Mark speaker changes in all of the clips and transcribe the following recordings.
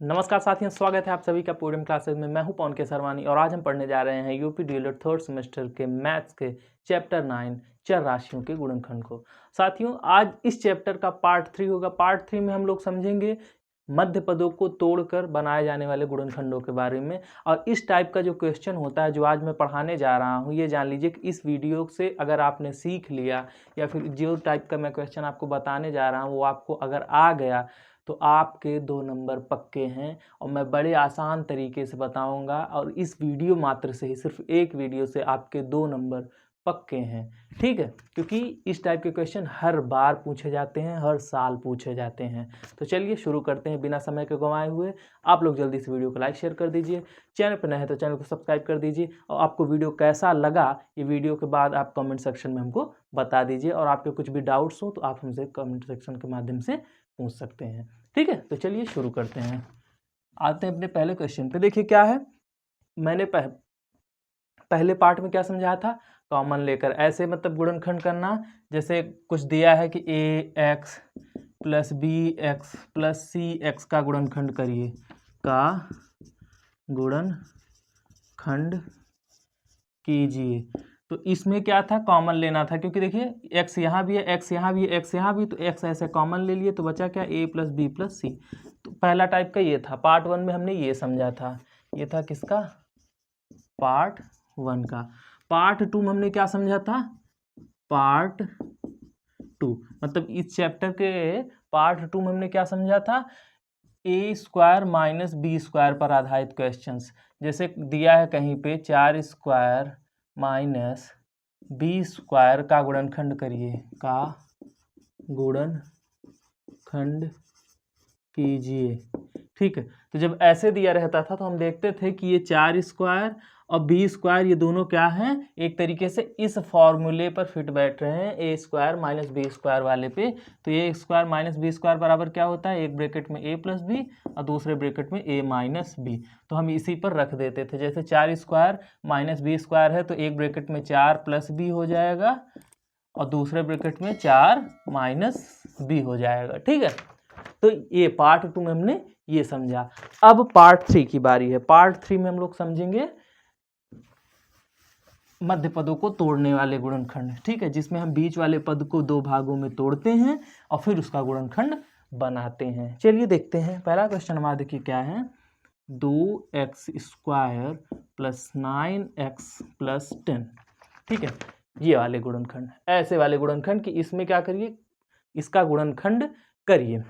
Speaker 1: नमस्कार साथियों, स्वागत है आप सभी का पूर्णिम क्लासेस में। मैं हूं पवन के सरवानी और आज हम पढ़ने जा रहे हैं यूपी डीएलएड थर्ड सेमेस्टर के मैथ्स के चैप्टर 9 चर राशियों के गुणनखंड को। साथियों, आज इस चैप्टर का पार्ट 3 होगा। पार्ट 3 में हम लोग समझेंगे मध्य पदों को तोड़कर बनाए जाने वाले गुणनखंडों के बारे में। और इस टाइप का जो क्वेश्चन होता है जो आज मैं पढ़ाने जा रहा हूँ, ये जान लीजिए कि इस वीडियो से अगर आपने सीख लिया या फिर जो टाइप का मैं क्वेश्चन आपको बताने जा रहा हूँ वो आपको अगर आ गया तो आपके 2 नंबर पक्के हैं। और मैं बड़े आसान तरीके से बताऊंगा और इस वीडियो मात्र से ही, सिर्फ एक वीडियो से आपके 2 नंबर पक्के हैं। ठीक है, क्योंकि इस टाइप के क्वेश्चन हर बार पूछे जाते हैं, हर साल पूछे जाते हैं। तो चलिए शुरू करते हैं बिना समय के गंवाए हुए। आप लोग जल्दी से वीडियो को लाइक शेयर कर दीजिए, चैनल पर नए हैं तो चैनल को सब्सक्राइब कर दीजिए। और आपको वीडियो कैसा लगा ये वीडियो के बाद आप कमेंट सेक्शन में हमको बता दीजिए। और आपके कुछ भी डाउट्स हो तो आप हमसे कमेंट सेक्शन के माध्यम से पूछ सकते हैं। ठीक है, तो चलिए शुरू करते हैं। आते हैं अपने पहले क्वेश्चन पे। देखिए क्या है, मैंने पहले पार्ट में क्या समझाया था, कॉमन लेकर ऐसे मतलब गुणनखंड करना। जैसे कुछ दिया है कि a x plus b x plus c x का गुणनखंड करिए, का गुणनखंड कीजिए। तो इसमें क्या था, कॉमन लेना था, क्योंकि देखिए x यहाँ भी है, x यहाँ भी है, x यहाँ भी, तो x ऐसे कॉमन ले लिए तो बचा क्या, a प्लस बी प्लस सी। तो पहला टाइप का ये था। पार्ट 1 में हमने ये समझा था, ये था किसका, पार्ट 1 का। पार्ट 2 में हमने क्या समझा था, पार्ट 2 मतलब इस चैप्टर के पार्ट 2 में हमने क्या समझा था, ए स्क्वायर माइनस बी स्क्वायर पर आधारित क्वेश्चंस। जैसे दिया है कहीं पे 4 स्क्वायर माइनस बी स्क्वायर का गुणनखंड करिए, का गुणनखंड कीजिए। ठीक है, तो जब ऐसे दिया रहता था तो हम देखते थे कि ये 4 स्क्वायर और बी स्क्वायर ये दोनों क्या हैं, एक तरीके से इस फॉर्मूले पर फिट बैठ रहे हैं, ए स्क्वायर माइनस बी स्क्वायर वाले पे। तो ए स्क्वायर माइनस बी स्क्वायर बराबर क्या होता है, एक ब्रैकेट में ए प्लस बी और दूसरे ब्रैकेट में ए माइनस बी। तो हम इसी पर रख देते थे। जैसे 4 स्क्वायर माइनस बी स्क्वायर है तो एक ब्रैकेट में 4 प्लस बी हो जाएगा और दूसरे ब्रैकेट में 4 माइनस बी हो जाएगा। ठीक है, तो ये पार्ट 2 में हमने ये समझा। अब पार्ट 3 की बारी है। पार्ट 3 में हम लोग समझेंगे मध्य पदों को तोड़ने वाले गुणनखंड। ठीक है, जिसमें हम बीच वाले पद को 2 भागों में तोड़ते हैं और फिर उसका गुणनखंड बनाते हैं। चलिए देखते हैं। पहला क्वेश्चन हमारा देखिए क्या है, 2x square plus 9x plus 10। ठीक है, ये वाले गुणनखंड, ऐसे वाले गुणनखंड कि इसमें क्या करिए, इसका गुणनखंड करिए।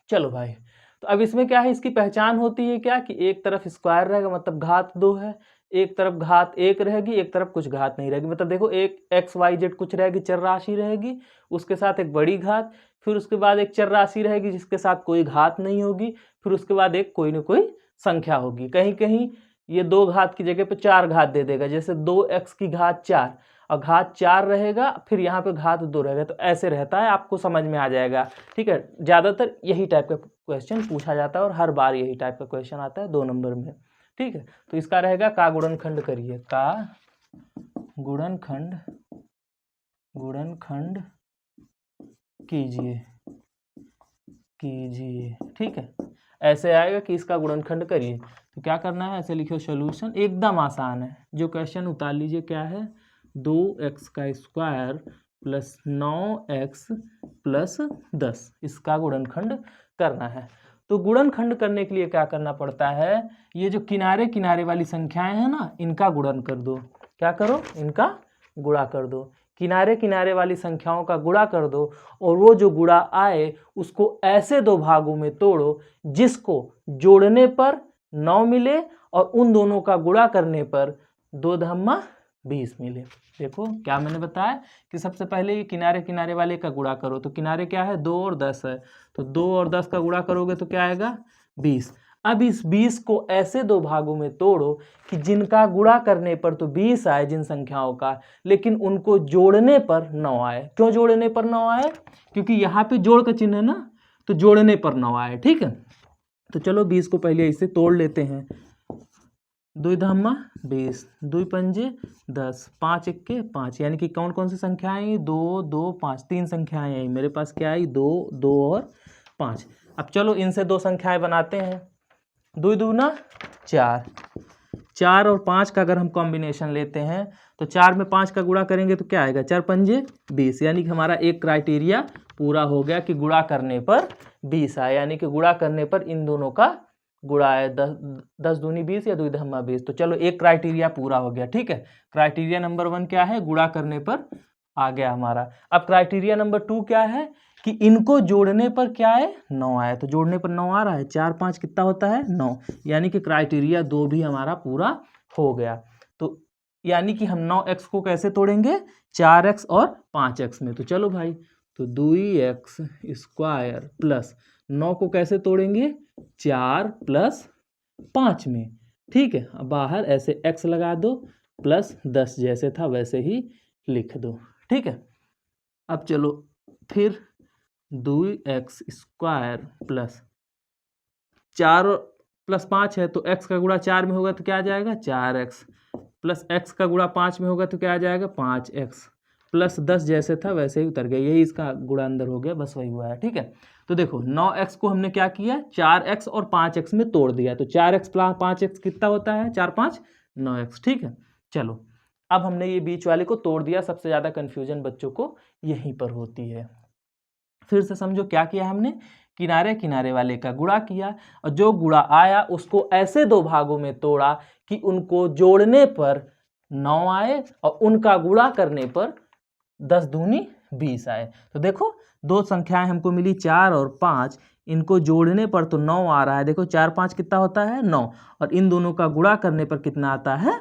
Speaker 1: चलो भाई, तो अब इसमें क्या है, इसकी पहचान होती है क्या कि एक तरफ स्क्वायर रहेगा मतलब घात 2 है, एक तरफ घात 1 रहेगी, एक तरफ कुछ घात नहीं रहेगी। मतलब देखो, एक एक्स वाई जेड कुछ रहेगी, चर राशि रहेगी, उसके साथ एक बड़ी घात, फिर उसके बाद एक चर राशि रहेगी जिसके साथ कोई घात नहीं होगी, फिर उसके बाद एक कोई ना कोई संख्या होगी। कहीं कहीं ये 2 घात की जगह पे 4 घात दे देगा, जैसे 2x की घात 4 और घात 4 रहेगा, फिर यहाँ पे घात 2 रहेगा। तो ऐसे रहता है, आपको समझ में आ जाएगा। ठीक है, ज़्यादातर यही टाइप का क्वेश्चन पूछा जाता है और हर बार यही टाइप का क्वेश्चन आता है 2 नंबर में। ठीक है, तो इसका रहेगा का गुणनखंड करिए, का गुणनखंड कीजिए। ठीक है, ऐसे आएगा कि इसका गुणनखंड करिए। तो क्या करना है, ऐसे लिखो सॉल्यूशन, एकदम आसान है। जो क्वेश्चन उतार लीजिए, क्या है, 2x का स्क्वायर प्लस 9x प्लस 10, इसका गुणनखंड करना है। तो गुणनखंड करने के लिए क्या करना पड़ता है, ये जो किनारे किनारे वाली संख्याएं हैं ना, इनका गुणन कर दो। क्या करो, इनका गुणा कर दो, किनारे किनारे वाली संख्याओं का गुणा कर दो। और वो जो गुणा आए उसको ऐसे 2 भागों में तोड़ो जिसको जोड़ने पर 9 मिले और उन दोनों का गुणा करने पर 2 धम्मा 20 मिले। देखो क्या मैंने बताया कि सबसे पहले ये किनारे किनारे वाले का गुणा करो। तो किनारे क्या है, 2 और 10 है, तो 2 और 10 का गुणा करोगे तो क्या आएगा, 20। अब इस 20 को ऐसे 2 भागों में तोड़ो कि जिनका गुणा करने पर तो 20 आए, जिन संख्याओं का, लेकिन उनको जोड़ने पर 9 आए। क्यों जोड़ने पर 9 आए, क्योंकि यहाँ पे जोड़ का चिन्ह है ना, तो जोड़ने पर 9 आए। ठीक है, तो चलो 20 को पहले इसे तोड़ लेते हैं। 2 धम्मा 20, 2 पंजे 10, 5 एक्के 5, यानी कि कौन कौन सी संख्याएं आई, 2 2 5, 3 संख्याएं आई मेरे पास। क्या आई, 2 2 और 5। अब चलो इनसे 2 संख्याएं बनाते हैं। 2 दूना 4, 4 और 5 का अगर हम कॉम्बिनेशन लेते हैं तो 4 में 5 का गुणा करेंगे तो क्या आएगा, 4 पंजे 20, यानी कि हमारा एक क्राइटेरिया पूरा हो गया कि गुणा करने पर 20 आए, यानी कि गुणा करने पर इन दोनों का गुणा है 10 दूनी 20 या 2 धम्मा 20। तो चलो एक क्राइटेरिया पूरा हो गया। ठीक है, क्राइटेरिया नंबर 1 क्या है, गुणा करने पर आ गया हमारा। अब क्राइटेरिया नंबर 2 क्या है कि इनको जोड़ने पर क्या है, 9 आए। तो जोड़ने पर 9 आ रहा है, 4 5 कितना होता है 9, यानी कि क्राइटेरिया 2 भी हमारा पूरा हो गया। तो यानी कि हम 9x को कैसे तोड़ेंगे, 4x और 5x में। तो चलो भाई, तो 2x स्क्वायर प्लस 9 को कैसे तोड़ेंगे, 4 प्लस 5 में। ठीक है, अब बाहर ऐसे x लगा दो प्लस 10 जैसे था वैसे ही लिख दो। ठीक है, अब चलो फिर 2x स्क्वायर प्लस 4 प्लस 5 है तो x का गुणा 4 में होगा तो क्या आ जाएगा, 4x प्लस x का गुणा 5 में होगा तो क्या आ जाएगा, 5x प्लस 10 जैसे था वैसे ही उतर गया, यही इसका गुणा अंदर हो गया, बस वही हुआ है। ठीक है, तो देखो 9x को हमने क्या किया, 4x और 5x में तोड़ दिया। तो 4x प्लस 5x कितना होता है, 4 5 9x। ठीक है, चलो अब हमने ये बीच वाले को तोड़ दिया। सबसे ज़्यादा कन्फ्यूजन बच्चों को यहीं पर होती है। फिर से समझो क्या किया हमने, किनारे किनारे वाले का गुणा किया और जो गुणा आया उसको ऐसे दो भागों में तोड़ा कि उनको जोड़ने पर 9 आए और उनका गुणा करने पर 10 दूनी 20 आए। तो देखो दो संख्याएं हमको मिली 4 और 5, इनको जोड़ने पर तो 9 आ रहा है। देखो 4 5 कितना होता है 9, और इन दोनों का गुणा करने पर कितना आता है,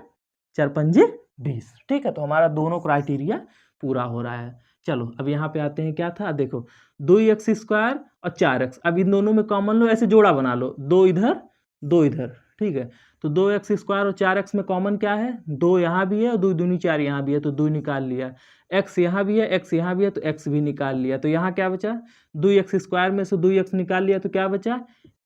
Speaker 1: 4 पंजे 20। ठीक है, तो हमारा दोनों क्राइटेरिया पूरा हो रहा है। चलो अब यहाँ पे आते हैं, क्या था देखो 2x स्क्वायर और 4x, अब इन दोनों में कॉमन लो, ऐसे जोड़ा बना लो, 2 इधर 2 इधर। ठीक है, तो 2x स्क्वायर और 4x में कॉमन क्या है, 2 यहाँ भी है और 2 दूनी 4 यहाँ भी है, तो 2 निकाल लिया। x यहाँ भी है, x यहाँ भी है, तो x भी निकाल लिया। तो यहाँ क्या बचा, 2x स्क्वायर में से 2x निकाल लिया तो क्या बचा,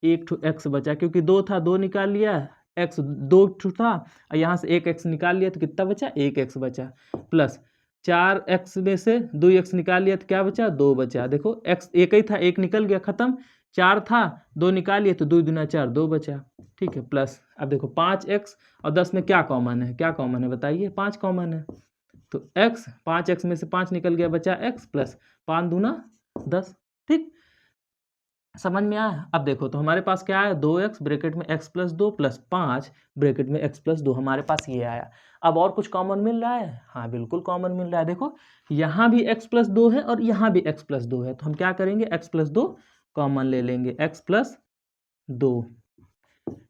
Speaker 1: एक x बचा, क्योंकि 2 था 2 निकाल लिया, x 2 था और यहाँ से 1x निकाल लिया तो कितना बचा, 1x बचा, प्लस 4x में से 2x निकाल लिया तो क्या बचा, 2 बचा। देखो x एक ही था, एक निकल गया खत्म, 4 था 2 निकाल लिया तो 2 दूना 4 2 बचा। ठीक है, प्लस अब देखो 5x और 10 में क्या कॉमन है, क्या कॉमन है बताइए, 5 कॉमन है। तो x 5x में से 5 निकल गया, बचा x प्लस 5 दूना 10। ठीक, समझ में आया। अब देखो तो हमारे पास क्या है, 2x ब्रैकेट में x प्लस 2 प्लस 5 ब्रैकेट में x प्लस 2, हमारे पास ये आया। अब और कुछ कॉमन मिल रहा है, हाँ बिल्कुल कॉमन मिल रहा है। देखो यहाँ भी x प्लस 2 है और यहाँ भी x प्लस 2 है, तो हम क्या करेंगे, x प्लस 2 कॉमन ले लेंगे, x प्लस 2।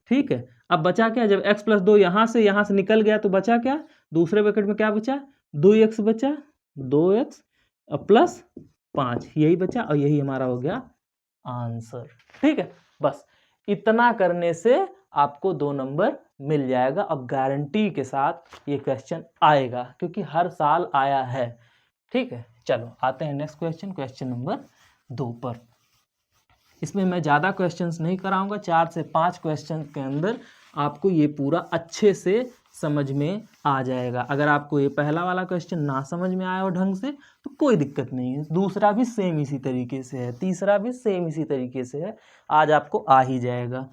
Speaker 1: ठीक है, अब बचा क्या, जब x प्लस 2 यहाँ से निकल गया तो बचा क्या, दूसरे ब्रैकेट में क्या बचा, 2x बचा, 2x प्लस 5, यही बचा और यही हमारा हो गया आंसर। ठीक है, बस इतना करने से आपको 2 नंबर मिल जाएगा। अब गारंटी के साथ ये क्वेश्चन आएगा क्योंकि हर साल आया है। ठीक है, चलो आते हैं नेक्स्ट क्वेश्चन, क्वेश्चन नंबर 2 पर। इसमें मैं ज़्यादा क्वेश्चंस नहीं कराऊंगा, 4 से 5 क्वेश्चन के अंदर आपको ये पूरा अच्छे से समझ में आ जाएगा। अगर आपको ये पहला वाला क्वेश्चन ना समझ में आया हो ढंग से तो कोई दिक्कत नहीं है, दूसरा भी सेम इसी तरीके से है, तीसरा भी सेम इसी तरीके से है, आज आपको आ ही जाएगा।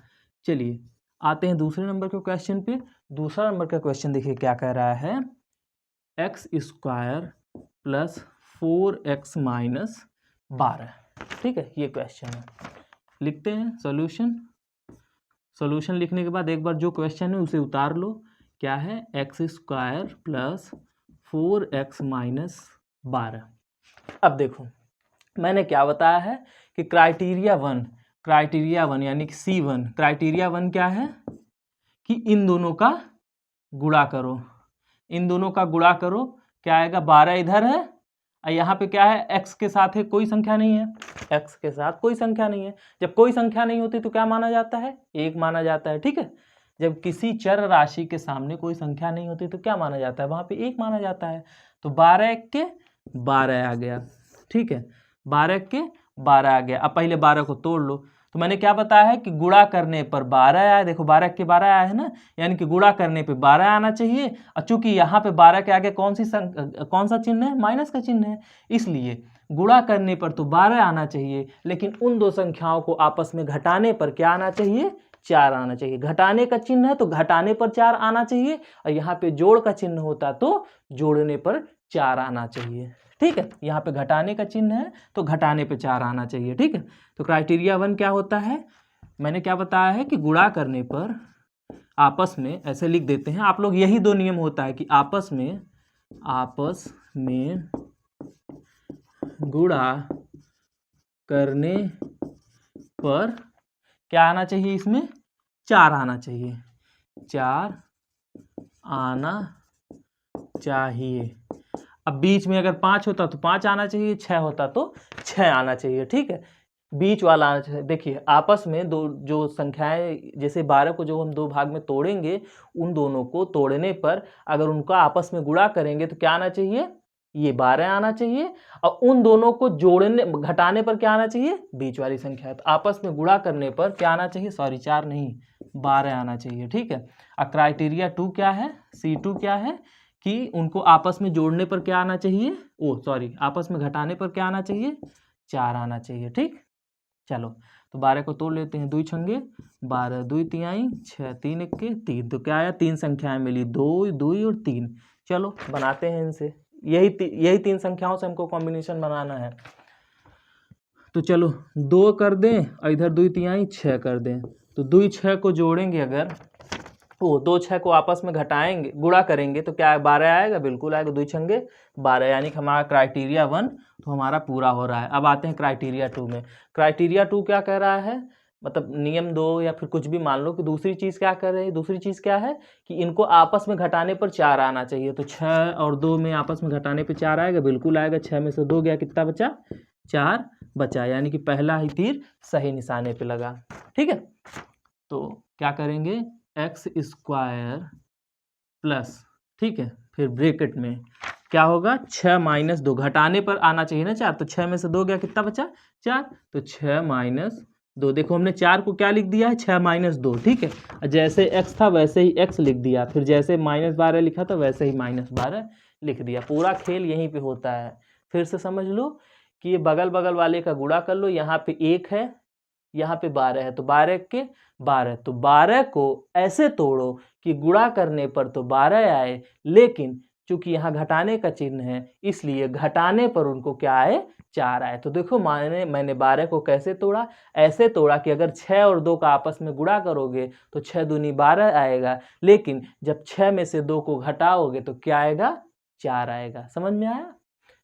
Speaker 1: चलिए आते हैं दूसरे नंबर के क्वेश्चन पे। दूसरा नंबर का क्वेश्चन देखिए क्या कह रहा है, x square plus 4x minus 12। ठीक है, ये क्वेश्चन है, लिखते हैं सॉल्यूशन। सॉल्यूशन लिखने के बाद एक बार जो क्वेश्चन है उसे उतार लो। क्या है, x square plus 4x minus 12। अब देखो मैंने क्या बताया है कि क्राइटेरिया वन यानी कि C1, क्राइटेरिया 1 क्या है कि इन दोनों का गुणा करो, इन दोनों का गुणा करो, क्या आएगा, 12 इधर है और यहाँ पे क्या है, x के साथ है कोई संख्या नहीं है, x के साथ कोई संख्या नहीं है। जब कोई संख्या नहीं होती तो क्या माना जाता है, 1 माना जाता है। ठीक है, जब किसी चर राशि के सामने कोई संख्या नहीं होती तो क्या माना जाता है, वहाँ पे 1 माना जाता है। तो 12 के 12 आ गया। ठीक है, 12 के 12 आ गया। अब पहले 12 को तोड़ लो। तो मैंने क्या बताया है कि गुणा करने पर 12 आया, देखो 12 के 12 आया है ना, यानी कि गुणा करने पे 12 आना चाहिए। और चूंकि यहाँ पे 12 के आगे कौन सा चिन्ह है, माइनस का चिन्ह है, इसलिए गुणा करने पर तो 12 आना चाहिए, लेकिन उन दो संख्याओं को आपस में घटाने पर क्या आना चाहिए, 4 आना चाहिए। घटाने का चिन्ह है तो घटाने पर 4 आना चाहिए, और यहाँ पे जोड़ का चिन्ह होता तो जोड़ने पर 4 आना चाहिए। ठीक है, यहाँ पे घटाने का चिन्ह है तो घटाने पे 4 आना चाहिए। ठीक है, तो क्राइटेरिया 1 क्या होता है, मैंने क्या बताया है कि गुणा करने पर आपस में, ऐसे लिख देते हैं आप लोग, यही 2 नियम होता है कि आपस में गुणा करने पर क्या आना चाहिए, इसमें 4 आना चाहिए, 4 आना चाहिए। अब बीच में अगर 5 होता तो 5 आना चाहिए, 6 होता तो 6 आना चाहिए। ठीक है, बीच वाला आना चाहिए। देखिए आपस में दो जो संख्याएं, जैसे 12 को जो हम 2 भाग में तोड़ेंगे, उन दोनों को तोड़ने पर अगर उनका आपस में गुणा करेंगे तो क्या आना चाहिए, ये 12 आना चाहिए, और उन दोनों को जोड़ने घटाने पर क्या आना चाहिए, बीच वाली संख्या। तो आपस में गुणा करने पर क्या आना चाहिए, सॉरी 4 नहीं 12 आना चाहिए। ठीक है, अब क्राइटेरिया 2 क्या है, C2 क्या है कि उनको आपस में जोड़ने पर क्या आना चाहिए, आपस में घटाने पर क्या आना चाहिए, 4 आना चाहिए। ठीक, चलो तो 12 को तोड़ लेते हैं, 2 छंगे 12, 2 तिहाई 6, 3 एक्के 3, तो क्या आया, 3 संख्याएं मिली, 2 2 और 3। चलो बनाते हैं इनसे, यही 3 संख्याओं से हमको कॉम्बिनेशन बनाना है। तो चलो 2 कर दें और इधर 2 तिहाई 6 कर दें, तो 2 6 को जोड़ेंगे अगर, वो 2 6 को आपस में घटाएंगे, गुणा करेंगे तो क्या 12 आएगा, बिल्कुल आएगा, 2 छंगे 12, यानी कि हमारा क्राइटेरिया 1 तो हमारा पूरा हो रहा है। अब आते हैं क्राइटेरिया 2 में। क्राइटेरिया 2 क्या कह रहा है, मतलब नियम 2 या फिर कुछ भी मान लो कि दूसरी चीज़ क्या कर रही है, दूसरी चीज़ क्या है कि इनको आपस में घटाने पर 4 आना चाहिए। तो 6 और 2 में आपस में घटाने पर 4 आएगा, बिल्कुल आएगा। 6 में से 2 गया, कितना बचा, 4 बचा, यानी कि पहला ही तीर सही निशाने पे लगा। ठीक है, तो क्या करेंगे, एक्स स्क्वायर प्लस, ठीक है, फिर ब्रैकेट में क्या होगा, 6 माइनस 2, घटाने पर आना चाहिए ना 4, तो 6 में से 2 गया, कितना बचा 4, तो 6 माइनस 2, देखो हमने 4 को क्या लिख दिया है, 6 माइनस 2। ठीक है, जैसे x था वैसे ही x लिख दिया, फिर जैसे -12 लिखा था वैसे ही -12 लिख दिया। पूरा खेल यहीं पे होता है। फिर से समझ लो कि ये बगल बगल वाले का गुणा कर लो, यहाँ पे 1 है, यहाँ पे 12 है, तो 12 के 12, तो 12 को ऐसे तोड़ो कि गुणा करने पर तो 12 आए, लेकिन चूंकि यहाँ घटाने का चिन्ह है इसलिए घटाने पर उनको क्या आए, 4 आए। तो देखो मैंने 12 को कैसे तोड़ा, ऐसे तोड़ा कि अगर 6 और 2 का आपस में गुणा करोगे तो 6 दूनी 12 आएगा, लेकिन जब 6 में से 2 को घटाओगे तो क्या आएगा, 4 आएगा। समझ में आया,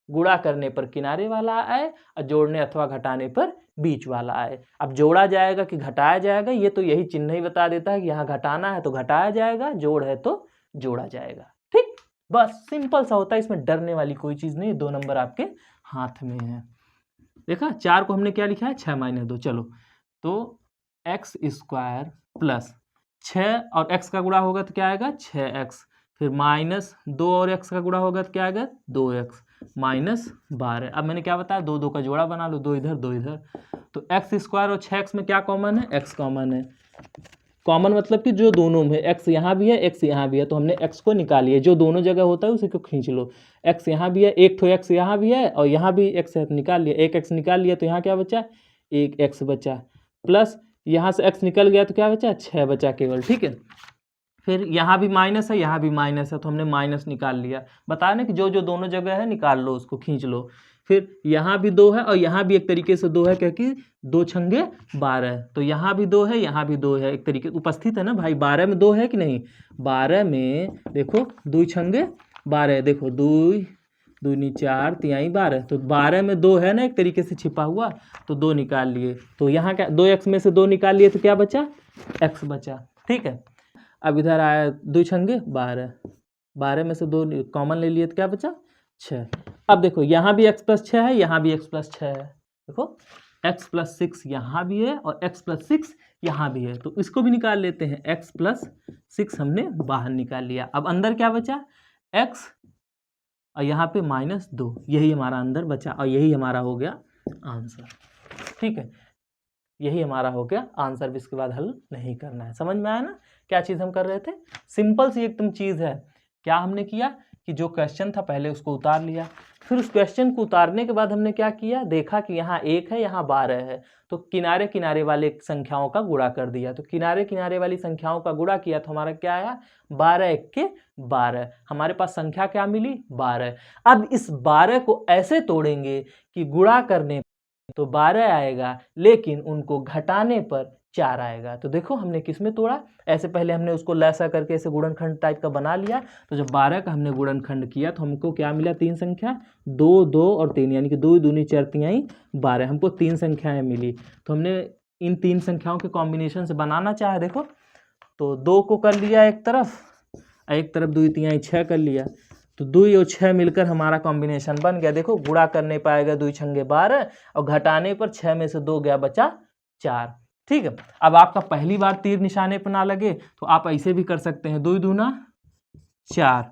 Speaker 1: गुणा करने पर किनारे वाला आए और जोड़ने अथवा घटाने पर बीच वाला आए। अब जोड़ा जाएगा कि घटाया जाएगा, ये तो यही चिन्ह ही बता देता है कि यहाँ घटाना है तो घटाया जाएगा, जोड़ है तो जोड़ा जाएगा। ठीक, बस सिंपल सा होता है, इसमें डरने वाली कोई चीज़ नहीं। 2 नंबर आपके हाथ में है। देखा, 4 को हमने क्या लिखा है, 6 माइनस 2। चलो तो एक्स स्क्वायर प्लस 6 और x का गुणा होगा तो क्या आएगा, 6x, फिर -2 और x का गुणा होगा तो क्या आएगा, 2x -12। अब मैंने क्या बताया, 2 2 का जोड़ा बना लो, 2 इधर 2 इधर, तो एक्स स्क्वायर और 6x में क्या कॉमन है, x कॉमन है। कॉमन मतलब कि जो दोनों में x यहाँ भी है x यहाँ भी है, तो हमने x को निकालिए, जो दोनों जगह होता है उसी को खींच लो। x यहाँ भी है, एक तो x यहाँ भी है और यहाँ भी x है, निकाल लिया, एक x निकाल लिया तो यहाँ क्या बचा, एक x बचा, प्लस यहाँ से x निकल गया तो क्या बचा, 6 बचा केवल। ठीक है, फिर यहाँ भी माइनस है, यहाँ भी माइनस है, तो हमने माइनस निकाल लिया। बताया ना कि जो जो दोनों जगह है निकाल लो, उसको खींच लो। फिर यहाँ भी 2 है और यहाँ भी एक तरीके से 2 है, क्योंकि 2 छंगे 12, तो यहाँ भी 2 है, यहाँ भी 2 है, एक तरीके उपस्थित है ना भाई। 12 में 2 है कि नहीं, 12 में देखो 2 छंगे 12, देखो 2 दूनी 4 तिहाई 12, तो 12 में 2 है ना एक तरीके से छिपा हुआ, तो 2 निकाल लिए। तो यहाँ क्या, 2x में से 2 निकाल लिए तो क्या बचा, x बचा। ठीक है, अब इधर आया 2 छंगे 12, 12 में से 2 कॉमन ले लिए तो क्या बचा, 6। अब देखो यहाँ भी x + 6 है, यहाँ भी x + 6 है, देखो x + 6 यहाँ भी है और x + 6 यहाँ भी है, तो इसको भी निकाल लेते हैं। x + 6 हमने बाहर निकाल लिया। अब अंदर क्या बचा, x और यहाँ पे -2, यही हमारा अंदर बचा और यही हमारा हो गया आंसर। ठीक है, यही हमारा हो गया आंसर, भी इसके बाद हल नहीं करना है। समझ में आया ना क्या चीज़ हम कर रहे थे, सिंपल सी एकदम चीज़ है। क्या हमने किया कि जो क्वेश्चन था पहले उसको उतार लिया, फिर उस क्वेश्चन को उतारने के बाद हमने क्या किया, देखा कि यहाँ 1 है, यहाँ 12 है, तो किनारे किनारे वाले संख्याओं का गुणा कर दिया। तो किनारे किनारे वाली संख्याओं का गुणा किया तो हमारा क्या आया, 12 1 के 12, हमारे पास संख्या क्या मिली, 12। अब इस 12 को ऐसे तोड़ेंगे कि गुणा करने तो 12 आएगा, लेकिन उनको घटाने पर 4 आएगा। तो देखो हमने किस में तोड़ा, ऐसे पहले हमने उसको लैसा करके ऐसे गुणनखंड टाइप का बना लिया। तो जब 12 का हमने गुणनखंड किया तो हमको क्या मिला, 3 संख्या, 2 2 और 3, यानी कि 2 दूनी 4 तिहाई 12, हमको 3 संख्याएं मिली। तो हमने इन 3 संख्याओं के कॉम्बिनेशन से बनाना चाहे, देखो तो 2 को कर लिया एक तरफ, एक तरफ 2 तिहाई 6 कर लिया, तो 2 और 6 मिलकर हमारा कॉम्बिनेशन बन गया। देखो गुणा करने पाएगा 2 छंगे 12 और घटाने पर 6 में से 2 गया, बचा 4। ठीक है, अब आपका पहली बार तीर निशाने पर ना लगे तो आप ऐसे भी कर सकते हैं, 2 दूना 4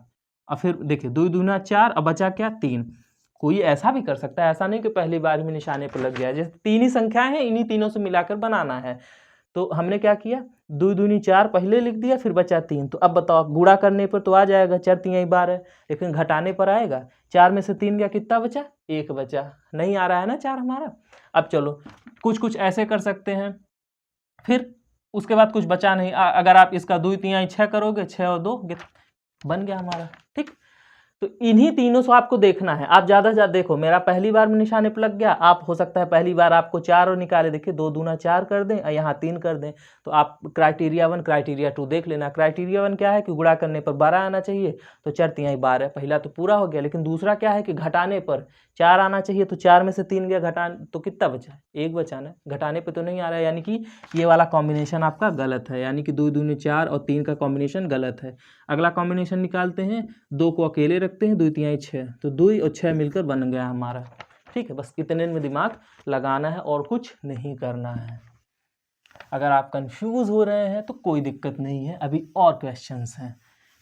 Speaker 1: और फिर देखिए 2 दूना 4 और बचा क्या, 3। कोई ऐसा भी कर सकता है, ऐसा नहीं कि पहली बार में निशाने पर लग गया। जैसे 3 ही संख्याएं हैं, इन्हीं तीनों से मिलाकर बनाना है। तो हमने क्या किया, 2 दूनी 4 पहले लिख दिया, फिर बचा 3। तो अब बताओ गुणा करने पर तो आ जाएगा 4 तिहाई 12, लेकिन घटाने पर आएगा, 4 में से 3 गया, कितना बचा, 1 बचा, नहीं आ रहा है ना 4 हमारा। अब चलो कुछ ऐसे कर सकते हैं, फिर उसके बाद कुछ बचा नहीं, अगर आप इसका 2 तिहाई 6 करोगे, 6 और 2 बन गया हमारा। ठीक, तो इन्हीं तीनों से आपको देखना है। आप ज़्यादा से ज़्यादा देखो, मेरा पहली बार में निशाने पर लग गया, आप हो सकता है पहली बार आपको 4 और निकाले, देखिए 2 दूना 4 कर दें और यहाँ 3 कर दें। तो आप क्राइटेरिया 1 क्राइटेरिया 2 देख लेना। क्राइटेरिया 1 क्या है कि गुणा करने पर 12 आना चाहिए, तो 4 तिहाई 12, पहला तो पूरा हो गया। लेकिन दूसरा क्या है कि घटाने पर 4 आना चाहिए, तो 4 में से 3 गया, घटाने तो कितना बचा, 1 बचा ना, घटाने पर तो नहीं आ रहा है, यानी कि ये वाला कॉम्बिनेशन आपका गलत है, यानी कि 2 दूनी 4 और 3 का कॉम्बिनेशन गलत है। अगला कॉम्बिनेशन निकालते हैं, 2 को अकेले रखते हैं, 2 तिहाई 6, तो 2 और 6 मिलकर बन गया हमारा। ठीक है, बस इतने में दिमाग लगाना है और कुछ नहीं करना है। अगर आप कंफ्यूज हो रहे हैं तो कोई दिक्कत नहीं है, अभी और क्वेश्चंस हैं।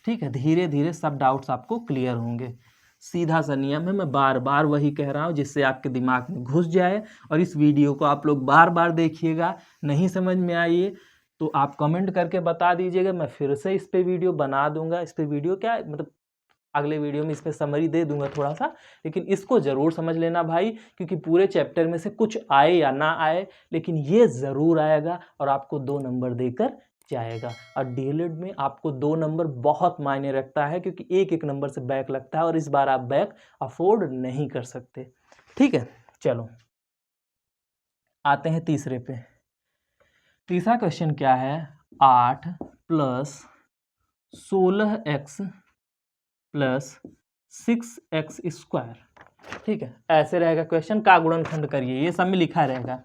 Speaker 1: ठीक है, धीरे धीरे सब डाउट्स आपको क्लियर होंगे। सीधा सा नियम है, मैं बार बार वही कह रहा हूँ जिससे आपके दिमाग में घुस जाए। और इस वीडियो को आप लोग बार बार देखिएगा, नहीं समझ में आइए तो आप कमेंट करके बता दीजिएगा, मैं फिर से इस पे वीडियो बना दूंगा। इस पे वीडियो क्या मतलब अगले वीडियो में इस पे समरी दे दूंगा थोड़ा सा, लेकिन इसको ज़रूर समझ लेना भाई, क्योंकि पूरे चैप्टर में से कुछ आए या ना आए, लेकिन ये ज़रूर आएगा और आपको 2 नंबर देकर जाएगा। और डीएलएड में आपको 2 नंबर बहुत मायने रखता है, क्योंकि एक एक नंबर से बैक लगता है और इस बार आप बैक अफोर्ड नहीं कर सकते। ठीक है, चलो आते हैं तीसरे पे। तीसरा क्वेश्चन क्या है, 8 + 16x + 6x²। ठीक है, ऐसे रहेगा क्वेश्चन, का गुणनखंड करिए, ये सब में लिखा रहेगा,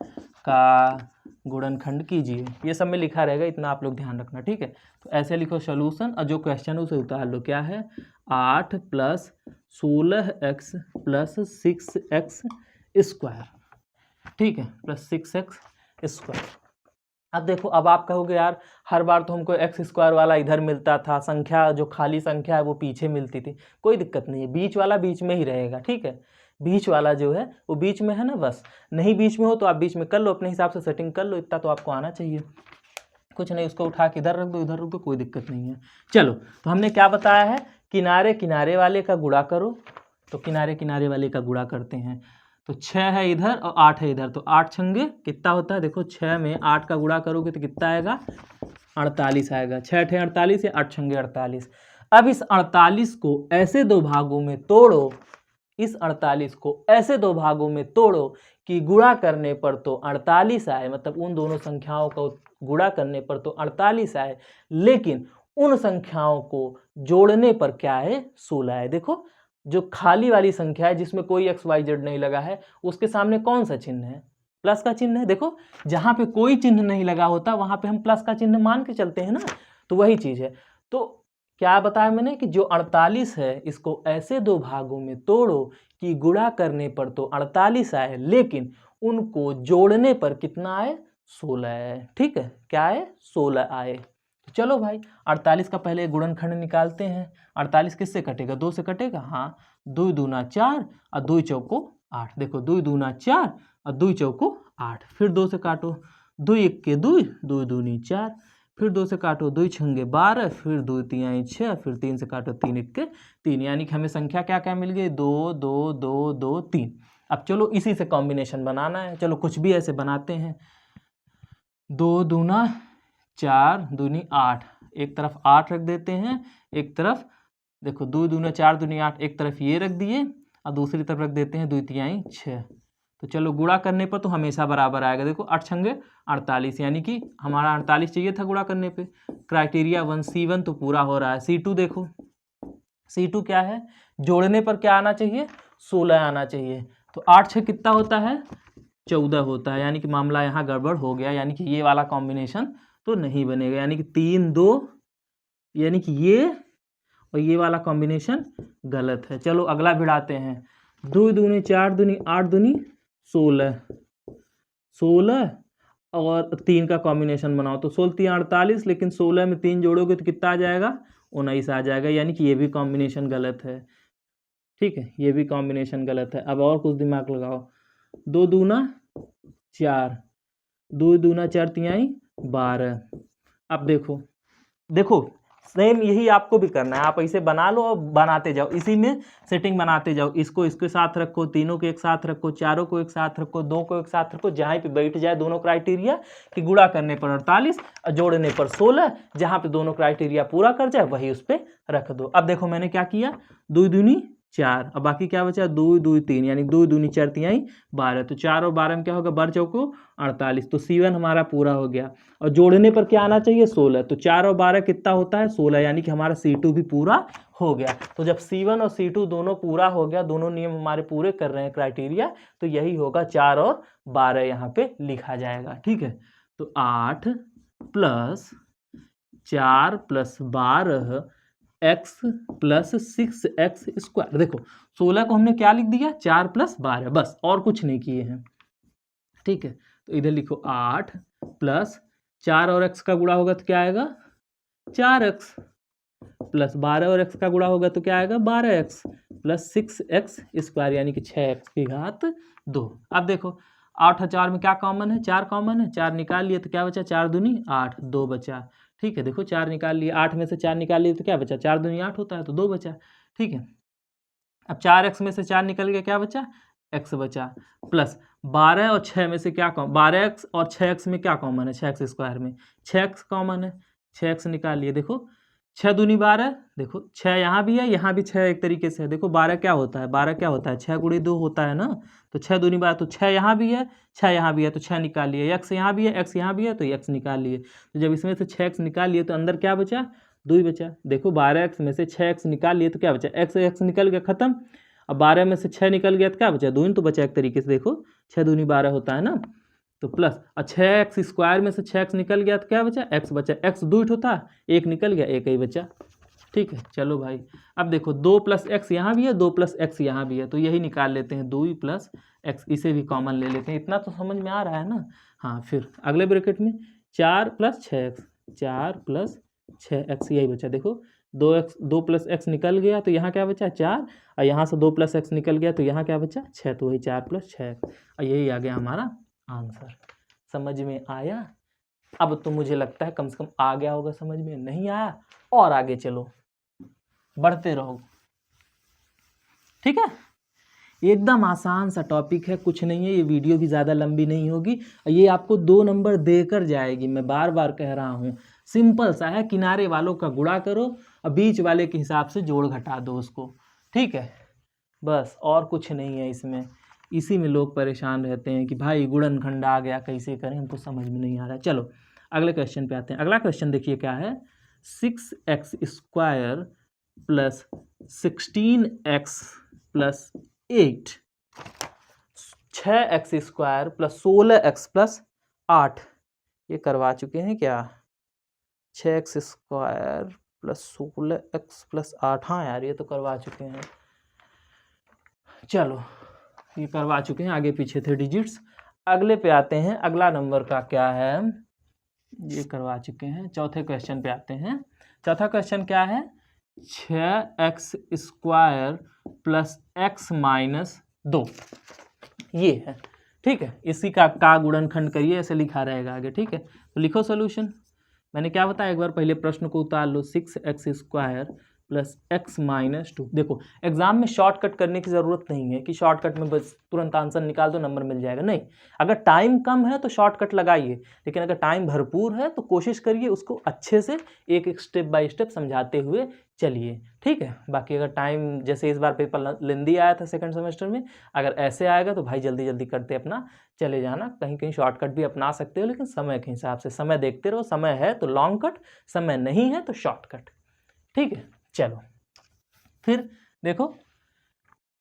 Speaker 1: का गुणनखंड कीजिए, ये सब में लिखा रहेगा, इतना आप लोग ध्यान रखना। ठीक है, तो ऐसे लिखो सोल्यूशन और जो क्वेश्चन है उसे उतार लो। क्या है, 8 + 16x + 6x²। ठीक है, +6x²। अब देखो, अब आप कहोगे यार हर बार तो हमको x² वाला इधर मिलता था, संख्या जो खाली संख्या है वो पीछे मिलती थी। कोई दिक्कत नहीं है, बीच वाला बीच में ही रहेगा। ठीक है, बीच वाला जो है वो बीच में है ना, बस। नहीं बीच में हो तो आप बीच में कर लो, अपने हिसाब से सेटिंग कर लो, इतना तो आपको आना चाहिए। कुछ नहीं, उसको उठा के इधर रख दो, इधर रख दो, कोई दिक्कत नहीं है। चलो, तो हमने क्या बताया है, किनारे किनारे वाले का गुणा करो। तो किनारे किनारे वाले का गुणा करते हैं, तो 6 है इधर और 8 है इधर, तो 8 छंगे कितना होता है, देखो 6 में 8 का गुणा करोगे तो कितना आएगा, 48 आएगा। 6 × 48 या 8 छंगे 48। अब इस 48 को ऐसे 2 भागों में तोड़ो, इस 48 को ऐसे 2 भागों में तोड़ो कि गुणा करने पर तो 48 आए, मतलब उन दोनों संख्याओं को गुणा करने पर तो 48 आए, लेकिन उन संख्याओं को जोड़ने पर क्या है, 16 आए। देखो, जो खाली वाली संख्या है जिसमें कोई XYZ नहीं लगा है, उसके सामने कौन सा चिन्ह है, प्लस का चिन्ह है। देखो, जहाँ पे कोई चिन्ह नहीं लगा होता वहाँ पे हम प्लस का चिन्ह मान के चलते हैं ना, तो वही चीज़ है। तो क्या बताया मैंने कि जो 48 है इसको ऐसे 2 भागों में तोड़ो कि गुणा करने पर तो 48 आए, लेकिन उनको जोड़ने पर कितना आए, 16 आए। ठीक है, क्या आए, 16 आए। चलो भाई, 48 का पहले गुणनखंड निकालते हैं। 48 किससे कटेगा, 2 से कटेगा, हाँ। 2 दूना 4 और 2 चौको 8। देखो 2 दूना 4 और 2 चौको 8, फिर 2 से काटो, 2 1 के 2, 2 दूनी 4, फिर 2 से काटो 2 छंगे 12, फिर 2 तिहाई 6, फिर 3 से काटो 3 इक्के 3, यानी कि हमें संख्या क्या क्या मिल गई 2 2 2 2 3। अब चलो इसी से कॉम्बिनेशन बनाना है, चलो कुछ भी ऐसे बनाते हैं। 2 दूना 4 दूनी 8, एक तरफ 8 रख देते हैं, एक तरफ देखो 2 दूना 4 दूनी 8, एक तरफ ये रख दिए और दूसरी तरफ रख देते हैं 2 तिहाई 6। तो चलो गुणा करने पर तो हमेशा बराबर आएगा। देखो 8 छंगे 48, यानी कि हमारा 48 चाहिए था गुणा करने पे। क्राइटेरिया 1 C1 तो पूरा हो रहा है। C2 देखो, C2 क्या है, जोड़ने पर क्या आना चाहिए 16 आना चाहिए। तो 8 6 कितना होता है 14 होता है, यानी कि मामला यहाँ गड़बड़ हो गया, यानी कि ये वाला कॉम्बिनेशन तो नहीं बनेगा, यानी कि 3 2, यानी कि ये और ये वाला कॉम्बिनेशन गलत है। चलो अगला भिड़ाते हैं। 2 दूनी 4 दूनी 8 दूनी 16, 16 और 3 का कॉम्बिनेशन बनाओ तो 16 3 48, लेकिन 16 में 3 जोड़ोगे तो कितना आ जाएगा 19 आ जाएगा, यानी कि ये भी कॉम्बिनेशन गलत है। ठीक है, ये भी कॉम्बिनेशन गलत है। अब और कुछ दिमाग लगाओ। 2 दूना 4, 2 दूना 4 तिहाई 12। अब देखो देखो सेम यही आपको भी करना है, आप ऐसे बना लो और बनाते जाओ, इसी में सेटिंग बनाते जाओ। इसको इसके साथ रखो, तीनों को एक साथ रखो, चारों को एक साथ रखो, 2 को एक साथ रखो, जहाँ पे बैठ जाए दोनों क्राइटेरिया कि गुणा करने पर 48 और जोड़ने पर 16, जहाँ पे दोनों क्राइटेरिया पूरा कर जाए वही उस पर रख दो। अब देखो मैंने क्या किया, 2 दूनी 4 और बाकी क्या बचा 2 2 3, यानी 2 दूनी 4 तिहाई 12। तो 4 और 12 में क्या होगा 12 चौको 48, तो C1 हमारा पूरा हो गया। और जोड़ने पर क्या आना चाहिए 16, तो 4 और 12 कितना होता है 16, यानी कि हमारा C2 भी पूरा हो गया। तो जब C1 और C2 दोनों पूरा हो गया, दोनों नियम हमारे पूरे कर रहे हैं क्राइटेरिया, तो यही होगा 4 और 12 यहाँ पे लिखा जाएगा। ठीक है, तो 8 + 4 + 12 x + 6x²। देखो 16 को हमने क्या लिख दिया 4 + 12, बस और कुछ नहीं किए हैं। ठीक है, तो इधर लिखो 8 + 4 और x का गुणा होगा तो क्या आएगा 4x, + 12 और x का गुणा होगा तो क्या आएगा 12x, + 6x², यानी कि 6x⁴। अब देखो 8 और 4 में क्या कॉमन है 4 कॉमन है, 4 निकाल लिए तो क्या बचा 4 दूनी 8, 2 बचा। ठीक है, देखो 4 निकाल लिए, 8 में से 4 निकाल लिए तो क्या बचा 4 दूनी 8 होता है, तो 2 बचा। ठीक है, अब 4x में से 4 निकल गया, क्या बचा x बचा, प्लस 12 और 6 में से क्या 12x और 6x में क्या कॉमन है 6x² में 6x कॉमन है, 6x निकाल लिए। देखो 6 दूनी 12, देखो 6 यहाँ भी है, यहाँ भी 6 एक तरीके से है। देखो 12 क्या होता है 12 क्या होता है 6 × 2 होता है ना, तो 6 दूनी 12, तो 6 यहाँ भी है 6 यहाँ भी है, तो 6 निकाल लिए। x यहाँ भी है x यहाँ भी है, तो x निकाल लिए। तो जब इसमें से 6x निकाल लिए तो अंदर क्या बचा 2 ही बचा। देखो 12x में से 6x निकाल लिए तो क्या बचा x निकल गया खत्म। अब 12 में से 6 निकल गया तो क्या बचा 2 ही तो बचा एक तरीके से। देखो 6 दूनी 12 होता है ना, तो प्लस और 6x² में से 6x निकल गया तो क्या बचा x बचा, x 2 होता है, एक निकल गया एक ही बचा। ठीक है, चलो भाई अब देखो 2 + x यहाँ भी है 2 + x यहाँ भी है, तो यही निकाल लेते हैं 2 + x, इसे भी कॉमन ले लेते हैं। इतना तो समझ में आ रहा है ना। हाँ, फिर अगले ब्रैकेट में 4 + 6x, 4 + 6x यही बचा। देखो 2 + x निकल गया तो यहाँ क्या बचा 4, और यहाँ से 2 + x निकल गया तो यहाँ क्या बचा 6, तो वही 4 + 6x, और यही आ गया हमारा आंसर। समझ में आया? अब तो मुझे लगता है कम से कम आ गया होगा समझ में। नहीं आया और आगे चलो, बढ़ते रहो। ठीक है, एकदम आसान सा टॉपिक है, कुछ नहीं है। ये वीडियो भी ज़्यादा लंबी नहीं होगी, ये आपको 2 नंबर देकर जाएगी। मैं बार बार कह रहा हूँ, सिंपल सा है, किनारे वालों का गुणा करो और बीच वाले के हिसाब से जोड़ घटा दो उसको। ठीक है, बस और कुछ नहीं है इसमें। इसी में लोग परेशान रहते हैं कि भाई गुणनखंड आ गया कैसे करें, हमको समझ में नहीं आ रहा है। चलो अगले क्वेश्चन पे आते हैं। अगला क्वेश्चन देखिए क्या है, 6x² + 16x + 8, 6x² + 16x + 8, ये करवा चुके हैं क्या 6x² + 16x + 8, हाँ यार ये तो करवा चुके हैं। चलो ये करवा चुके हैं, आगे पीछे थे डिजिट्स। अगले पे आते हैं, अगला नंबर का क्या है, ये करवा चुके हैं। चौथे क्वेश्चन पे आते हैं। चौथा क्वेश्चन क्या है, 6x² + x - 2, ये है। ठीक है, इसी का गुणनखंड करिए, ऐसे लिखा रहेगा आगे। ठीक है, तो लिखो सोल्यूशन। मैंने क्या बताया एक बार पहले प्रश्न को उतार लो, 6x² प्लस x माइनस 2। देखो एग्जाम में शॉर्टकट करने की ज़रूरत नहीं है कि शॉर्टकट में बस तुरंत आंसर निकाल दो नंबर मिल जाएगा, नहीं। अगर टाइम कम है तो शॉर्टकट लगाइए, लेकिन अगर टाइम भरपूर है तो कोशिश करिए उसको अच्छे से एक एक स्टेप बाय स्टेप समझाते हुए चलिए, ठीक है। बाकी अगर टाइम, जैसे इस बार पेपर लेंदी आया था सेकंड सेमेस्टर में, अगर ऐसे आएगा तो भाई जल्दी जल्दी करते अपना चले जाना। कहीं कहीं शॉर्टकट भी अपना सकते हो, लेकिन समय के हिसाब से, समय देखते रहो, समय है तो लॉन्ग कट, समय नहीं है तो शॉर्टकट, ठीक है। चलो फिर देखो,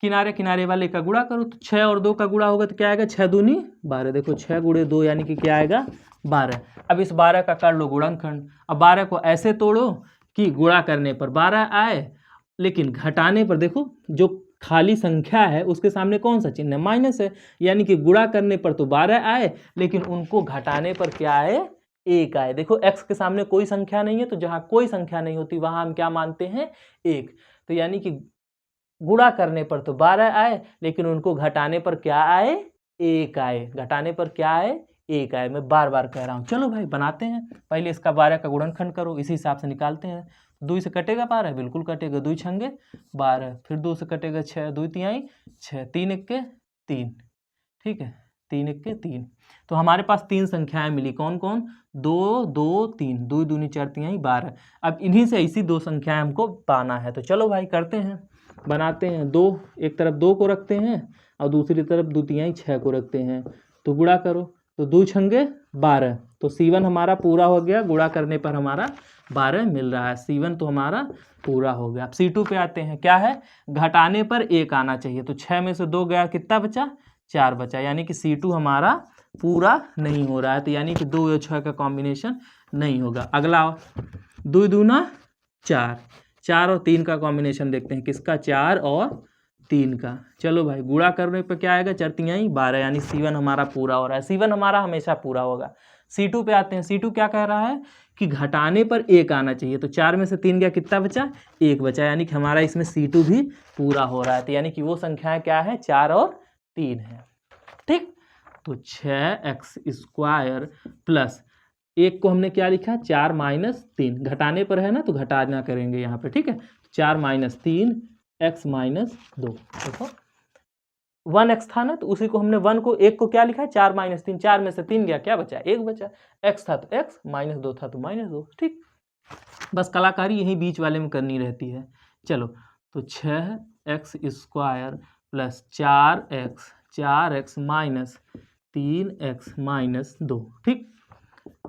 Speaker 1: किनारे किनारे वाले का गुणा करो तो 6 और 2 का गुणा होगा तो क्या आएगा, 6 दूनी 12। देखो 6 गुणे 2 यानी कि क्या आएगा, 12। अब इस 12 का कर लो गुणनखंड। अब 12 को ऐसे तोड़ो कि गुणा करने पर 12 आए, लेकिन घटाने पर देखो जो खाली संख्या है उसके सामने कौन सा चिन्ह है, माइनस है। यानी कि गुणा करने पर तो 12 आए, लेकिन उनको घटाने पर क्या आए, 1 आए। देखो x के सामने कोई संख्या नहीं है, तो जहां कोई संख्या नहीं होती वहां हम क्या मानते हैं, 1। तो यानी कि गुणा करने पर तो 12 आए, लेकिन उनको घटाने पर क्या आए, 1 आए। घटाने पर क्या आए, 1 आए। मैं बार बार कह रहा हूँ। चलो भाई बनाते हैं, पहले इसका 12 का गुणनखंड करो, इसी हिसाब से निकालते हैं। 2 से कटेगा 12, बिल्कुल कटेगा, 2 छंगे 12, फिर 2 से कटेगा 6, 2 तिहाई 6, 3 एक्के 3, ठीक है, 3 एक्के 3। तो हमारे पास 3 संख्याएं मिली, कौन कौन, 2 2 3, 2 दूनी 4 तिहाई 12। अब इन्हीं से ऐसी 2 संख्याएं हमको पाना है। तो चलो भाई करते हैं, बनाते हैं। 2 एक तरफ 2 को रखते हैं और दूसरी तरफ 2 तिहाई 6 को रखते हैं, तो गुणा करो, तो 2 छंगे 12, तो C1 हमारा पूरा हो गया। गुणा करने पर हमारा 12 मिल रहा है, C1 तो हमारा पूरा हो गया। अब C2 पे आते हैं, क्या है, घटाने पर 1 आना चाहिए। तो 6 में से 2 गया, कितना बचा, 4 बचा, यानी कि C2 हमारा पूरा नहीं हो रहा है। तो यानी कि 2 और 6 का कॉम्बिनेशन नहीं होगा। अगला 2 दूना 4, 4 और 3 का कॉम्बिनेशन देखते हैं, किसका, 4 और 3 का। चलो भाई गुणा करने पर क्या आएगा, 4 तिहाई 12, यानी C1 हमारा पूरा हो रहा है। C1 हमारा हमेशा पूरा होगा। C2 पे आते हैं, C2 क्या कह रहा है कि घटाने पर 1 आना चाहिए। तो 4 में से 3 गया, कितना बचा, 1 बचा, यानी कि हमारा इसमें C2 भी पूरा हो रहा है। तो यानी कि वो संख्याएं क्या है, 4 और 3 है, ठीक। तो 6x² प्लस 1 को हमने क्या लिखा, 4 माइनस 3, घटाने पर है ना तो घटाना करेंगे यहाँ पे, ठीक है। 4 माइनस 3 x माइनस 2। देखो 1x था ना, तो उसी को हमने 1 को क्या लिखा है, 4 माइनस 3, 4 में से 3 गया, क्या बचा, 1 बचा। x था तो x, माइनस 2 था तो माइनस 2, ठीक। बस कलाकारी यही बीच वाले में करनी रहती है। चलो तो 6x² plus 4x minus 3x minus 2, ठीक।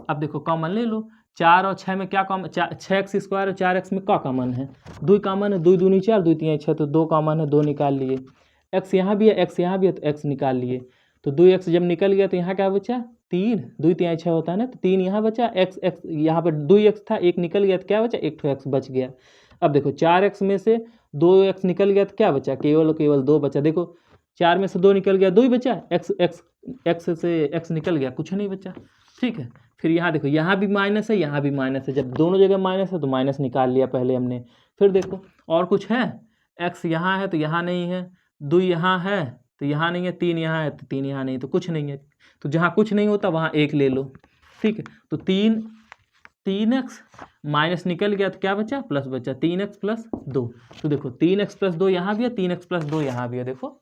Speaker 1: अब देखो कॉमन ले लो, 4 और 6 में क्या कॉमन, 6x² और 4x में क्या कॉमन है, 2 कॉमन है, 2 दूनी 4, 2 तिहाई 6, तो 2 कॉमन है, 2 निकाल लिए। x यहाँ भी है, x यहाँ भी है, तो x निकाल लिए। तो 2x जब निकल गया तो यहाँ क्या बचा, 3, 2 तिहाई 6 होता है ना, तो 3 यहाँ बचा, x यहाँ पर 2x था, 1 निकल गया तो क्या बचा, 1 x बच गया। अब देखो 4x में से 2x निकल गया तो क्या बचा, केवल 2 बचा। देखो 4 में से 2 निकल गया, 2 ही बचा, x से x निकल गया, कुछ नहीं बचा, ठीक है। फिर यहाँ देखो, यहाँ भी माइनस है, यहाँ भी माइनस है, जब दोनों जगह माइनस है तो माइनस निकाल लिया पहले हमने। फिर देखो और कुछ है, x यहाँ है तो यहाँ नहीं है, 2 यहाँ है तो यहाँ नहीं है, 3 यहाँ है तो 3 यहाँ नहीं, तो कुछ नहीं है। तो जहाँ कुछ नहीं होता वहाँ 1 ले लो, ठीक है। तो 3x माइनस निकल गया तो क्या बचा, प्लस बचा, 3x प्लस 2। तो देखो 3x प्लस 2 यहाँ भी है, 3x प्लस 2 यहाँ भी है। देखो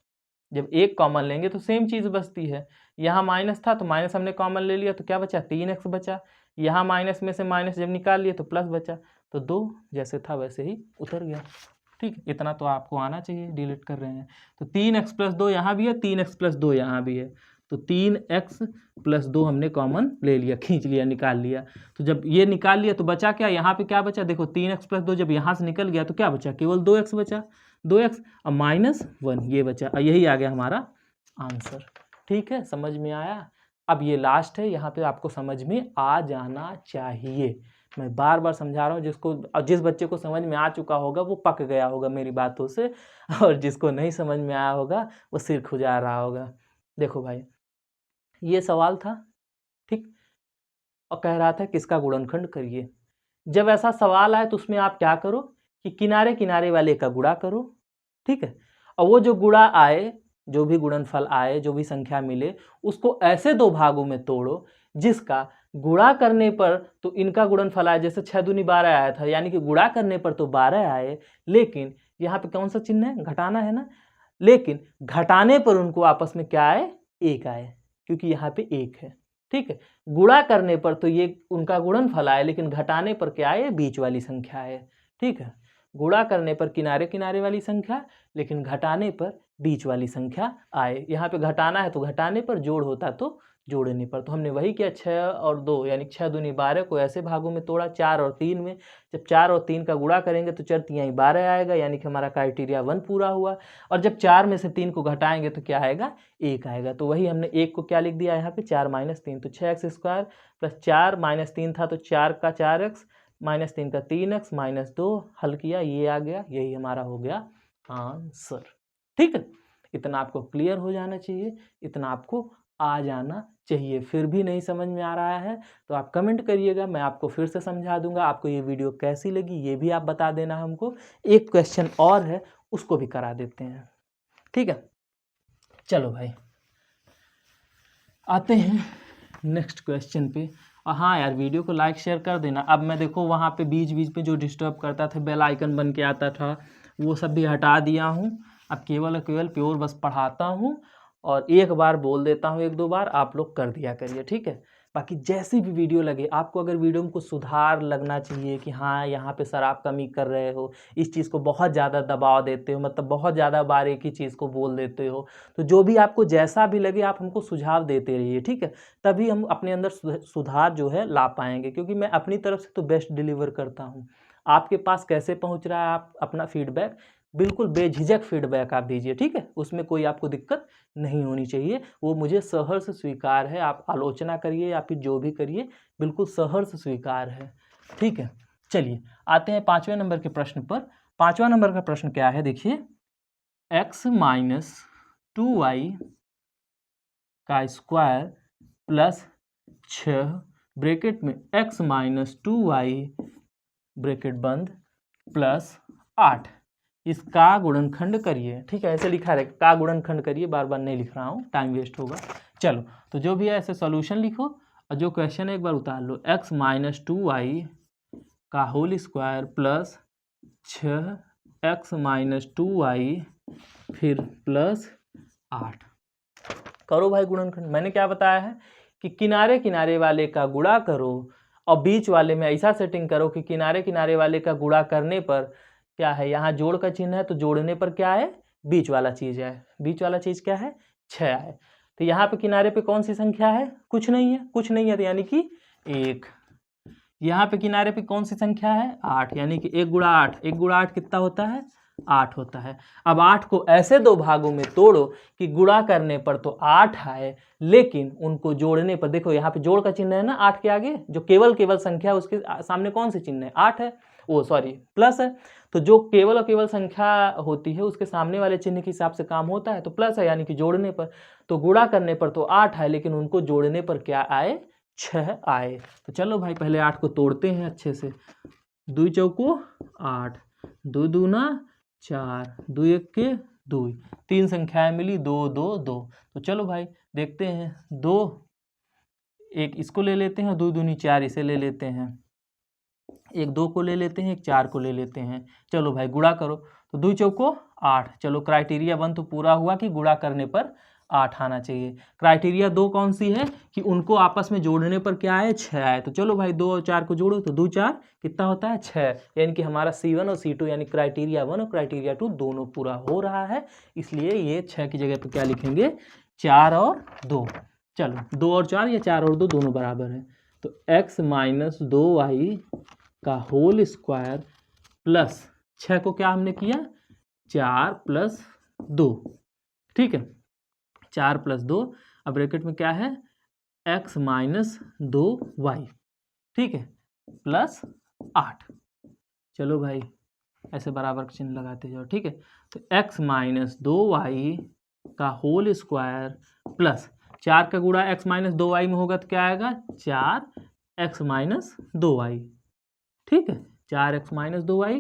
Speaker 1: जब 1 कॉमन लेंगे तो सेम चीज़ बचती है। यहाँ माइनस था तो माइनस हमने कॉमन ले लिया तो क्या बचा, 3x बचा। यहाँ माइनस में से माइनस जब निकाल लिए तो प्लस बचा, तो 2 जैसे था वैसे ही उतर गया, ठीक। इतना तो आपको आना चाहिए, डिलीट कर रहे हैं। तो 3x प्लस 2 यहाँ भी है, 3x प्लस 2 यहाँ भी है, तो 3x प्लस 2 हमने कॉमन ले लिया, खींच लिया, निकाल लिया। तो जब ये निकाल लिया तो बचा क्या, यहाँ पे क्या बचा, देखो 3x प्लस 2 जब यहाँ से निकल गया तो क्या बचा, केवल 2x बचा, 2x और माइनस 1 ये बचा, और यही आ गया हमारा आंसर, ठीक है। समझ में आया। अब ये लास्ट है, यहाँ पे आपको समझ में आ जाना चाहिए। मैं बार बार समझा रहा हूँ, जिस बच्चे को समझ में आ चुका होगा वो पक गया होगा मेरी बातों से, और जिसको नहीं समझ में आया होगा वो सिर खुजा रहा होगा। देखो भाई ये सवाल था, ठीक, और कह रहा था किसका गुणनखंड करिए। जब ऐसा सवाल आए तो उसमें आप क्या करो कि किनारे किनारे वाले का गुणा करो, ठीक है। और वो जो गुणा आए, जो भी गुणनफल आए, जो भी संख्या मिले, उसको ऐसे 2 भागों में तोड़ो जिसका गुणा करने पर तो इनका गुणनफल आया, जैसे 6 दूनी 12 आया था, यानी कि गुणा करने पर तो 12 आए, लेकिन यहाँ पे कौन सा चिन्ह है, घटाना है ना, लेकिन घटाने पर उनको आपस में क्या आए, 1 आए, क्योंकि यहाँ पे 1 है। ठीक है, गुणा करने पर तो ये उनका गुणनफल आए, लेकिन घटाने पर क्या आए, बीच वाली संख्या आए। ठीक है, गुणा करने पर किनारे किनारे वाली संख्या, लेकिन घटाने पर बीच वाली संख्या आए। यहाँ पे घटाना है तो घटाने पर, जोड़ होता तो जोड़ने पर। तो हमने वही किया, 6 और 2 यानी 6 दूनी 12 को ऐसे भागों में तोड़ा, 4 और 3 में। जब 4 और 3 का गुणा करेंगे तो 4 तिहाई 12 आएगा, यानी कि हमारा क्राइटेरिया 1 पूरा हुआ। और जब 4 में से 3 को घटाएंगे तो क्या आएगा, 1 आएगा। तो वही हमने 1 को क्या लिख दिया यहाँ पे, 4 - 3, तो 6x² प्लस 4 - 3 था तो 4 का 4x - 3 का 3x -2 हल किया, ये आ गया, यही हमारा हो गया आंसर। ठीक है, इतना आपको क्लियर हो जाना चाहिए, इतना आपको आ जाना चाहिए। फिर भी नहीं समझ में आ रहा है तो आप कमेंट करिएगा, मैं आपको फिर से समझा दूंगा। आपको ये वीडियो कैसी लगी ये भी आप बता देना हमको। एक क्वेश्चन और है, उसको भी करा देते हैं। ठीक है, चलो भाई आते हैं नेक्स्ट क्वेश्चन पे। और हाँ यार, वीडियो को लाइक शेयर कर देना। अब मैं देखो वहाँ पे बीच बीच में जो डिस्टर्ब करता था, बेल आइकन बन के आता था, वो सब भी हटा दिया हूँ। अब केवल और केवल प्योर बस पढ़ाता हूँ और एक बार बोल देता हूँ, 1-2 बार आप लोग कर दिया करिए। ठीक है, बाकी जैसी भी वीडियो लगे आपको, अगर वीडियो में कुछ सुधार लगना चाहिए कि हाँ यहाँ पे सर आप कमी कर रहे हो, इस चीज़ को बहुत ज़्यादा दबाव देते हो, मतलब बहुत ज़्यादा बारीकी चीज़ को बोल देते हो, तो जो भी आपको जैसा भी लगे आप हमको सुझाव देते रहिए। ठीक है, तभी हम अपने अंदर सुधार जो है ला पाएंगे, क्योंकि मैं अपनी तरफ से तो बेस्ट डिलीवर करता हूँ। आपके पास कैसे पहुँच रहा है, आप अपना फीडबैक बिल्कुल बेझिझक फीडबैक आप दीजिए। ठीक है, उसमें कोई आपको दिक्कत नहीं होनी चाहिए, वो मुझे सहर्ष स्वीकार है। आप आलोचना करिए या फिर जो भी करिए, बिल्कुल सहर्ष स्वीकार है। ठीक है, चलिए आते हैं 5वें नंबर के प्रश्न पर। 5वां नंबर का प्रश्न क्या है, देखिए, x - 2y का स्क्वायर प्लस 6 ब्रैकेट में x - 2y ब्रैकेट बंद प्लस 8, इसका गुणनखंड करिए। ठीक है, ऐसे लिखा रहे, का गुणनखंड करिए, बार बार नहीं लिख रहा हूँ, टाइम वेस्ट होगा। चलो, तो जो भी है ऐसे सॉल्यूशन लिखो और जो क्वेश्चन है एक बार उतार लो। x - 2y का whole square plus 6x - 2y फिर प्लस 8, करो भाई गुणनखंड। मैंने क्या बताया है कि किनारे किनारे वाले का गुणा करो और बीच वाले में ऐसा सेटिंग करो कि किनारे किनारे वाले का गुणा करने पर क्या है, यहाँ जोड़ का चिन्ह है तो जोड़ने पर क्या है, बीच वाला चीज़ है। बीच वाला चीज़ क्या है, 6 है। तो यहाँ पे किनारे पे कौन सी संख्या है, कुछ नहीं है, कुछ नहीं है तो यानी कि 1। यहाँ पे किनारे पे कौन सी संख्या है, 8, यानी कि 1 × 8, 1 × 8 कितना होता है, 8 होता है। अब 8 को ऐसे दो भागों में तोड़ो कि गुणा करने पर तो 8 आए, लेकिन उनको जोड़ने पर, देखो यहाँ पे जोड़ का चिन्ह है ना 8 के आगे, जो केवल संख्या उसके सामने कौन सी चिन्ह है, 8 है, वो सॉरी प्लस है। तो जो केवल और केवल संख्या होती है उसके सामने वाले चिन्ह के हिसाब से काम होता है, तो प्लस है, यानी कि जोड़ने पर। तो गुणा करने पर तो 8 है, लेकिन उनको जोड़ने पर क्या आए, 6 आए। तो चलो भाई पहले 8 को तोड़ते हैं अच्छे से। 2 चौको 8, 2 दूना 4, 2 एक के 2, 3 संख्याएं मिली, 2 2 2। तो चलो भाई देखते हैं, 2 एक इसको ले लेते हैं, 2 दूनी 4 इसे ले लेते हैं, एक 2 को ले लेते हैं, एक 4 को ले लेते हैं। चलो भाई गुणा करो, तो 2 चौको 8। चलो क्राइटेरिया 1 तो पूरा हुआ कि गुणा करने पर 8 आना चाहिए। क्राइटेरिया 2 कौन सी है कि उनको आपस में जोड़ने पर क्या आए, 6 आए। तो चलो भाई 2 और 4 को जोड़ो, तो 2 4 कितना होता है, 6, यानी कि हमारा C1 और C2 यानी क्राइटेरिया 1 और क्राइटेरिया 2 दोनों पूरा हो रहा है। इसलिए ये 6 की जगह पर क्या लिखेंगे, 4 और 2। चलो 2 और 4 या 4 और 2 दोनों बराबर है। तो x - 2y का होल स्क्वायर प्लस 6 को क्या हमने किया, 4 + 2। ठीक है, 4 + 2, अब ब्रैकेट में क्या है, x - 2y, ठीक है, प्लस 8। चलो भाई ऐसे बराबर का चिन्ह लगाते जाओ। ठीक है, तो x - 2y का होल स्क्वायर प्लस 4 का गुणा x - 2y में होगा तो क्या आएगा, 4x - 2y। ठीक है, 4x - 2y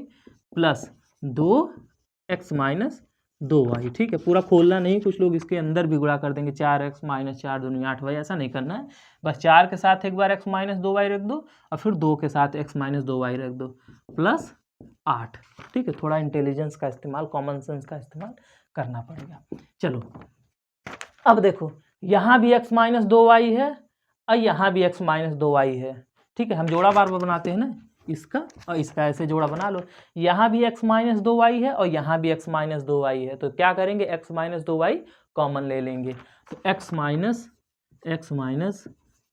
Speaker 1: plus 2x - 2y, ठीक है। पूरा खोलना नहीं, कुछ लोग इसके अंदर भी गुणा कर देंगे, 4x माइनस 4 दूनी 8y, ऐसा नहीं करना है। बस 4 के साथ एक बार x माइनस 2y रख दो और फिर 2 के साथ x माइनस 2y रख दो प्लस 8, ठीक है। थोड़ा इंटेलिजेंस का इस्तेमाल, कॉमन सेंस का इस्तेमाल करना पड़ेगा। चलो अब देखो, यहाँ भी x माइनस 2y है और यहाँ भी x माइनस 2y है, ठीक है। हम जोड़ा बार बार बनाते हैं ना, इसका और इसका ऐसे जोड़ा बना लो। यहाँ भी x माइनस 2y है और यहाँ भी x माइनस 2y है, तो क्या करेंगे, x माइनस 2y कॉमन ले लेंगे। तो x माइनस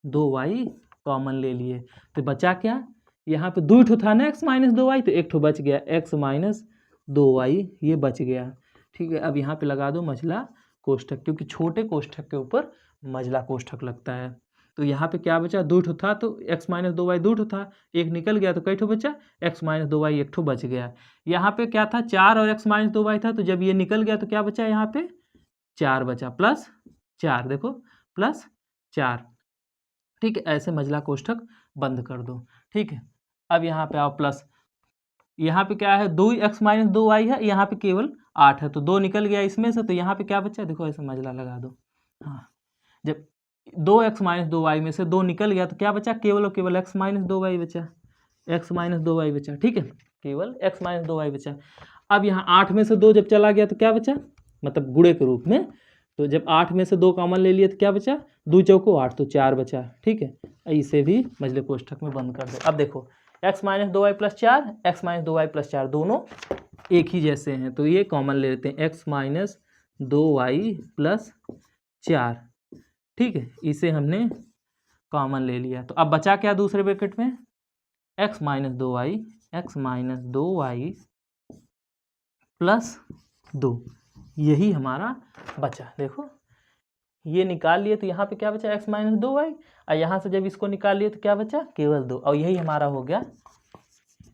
Speaker 1: 2y कॉमन ले लिए, तो बचा क्या, यहाँ पे 2 ठो था ना x माइनस 2y, तो एक ठो बच गया, x माइनस 2y ये बच गया, ठीक है। अब यहाँ पे लगा दो मझला कोष्ठक, क्योंकि छोटे कोष्ठक के ऊपर मझला कोष्ठक लगता है। तो यहाँ पे क्या बचा, 2 ठो था तो x माइनस 2y 2 ठो था, एक निकल गया तो कई ठो बचा, x माइनस 2y एक ठो बच गया। यहाँ पे क्या था, 4 और x माइनस 2y था, तो जब ये निकल गया तो क्या बचा, यहाँ पे 4 बचा प्लस 4, देखो प्लस 4, ठीक है। ऐसे मझला कोष्ठक बंद कर दो, ठीक है। अब यहाँ पे आओ प्लस, यहाँ पे क्या है, 2x माइनस 2y है, यहाँ पे केवल 8 है, तो 2 निकल गया इसमें से, तो यहाँ पे क्या बचा, देखो ऐसे मझला लगा दो। हाँ, जब 2x माइनस 2y में से 2 निकल गया तो क्या बचा, केवल और केवल x माइनस 2y बचा, x माइनस 2y बचा, ठीक है, केवल x माइनस 2y बचा। अब यहाँ 8 में से 2 जब चला गया तो क्या बचा, मतलब गुणे के रूप में, तो जब 8 में से 2 कॉमन ले लिए तो क्या बचा, 2 चौको 8, तो 4 बचा, ठीक है। इसे भी मझले कोष्ठक में बंद कर दो। अब देखो, x minus 2y plus 4, x minus 2y plus 4 दोनों एक ही जैसे हैं, तो ये कॉमन ले लेते हैं, x माइनस 2y प्लस 4, ठीक है। इसे हमने कॉमन ले लिया, तो अब बचा क्या दूसरे ब्रैकेट में, x माइनस 2y प्लस 2, यही हमारा बचा। देखो ये निकाल लिए तो यहाँ पे क्या बचा, x माइनस 2y, और यहाँ से जब इसको निकाल लिए तो क्या बचा, केवल 2, और यही हमारा हो गया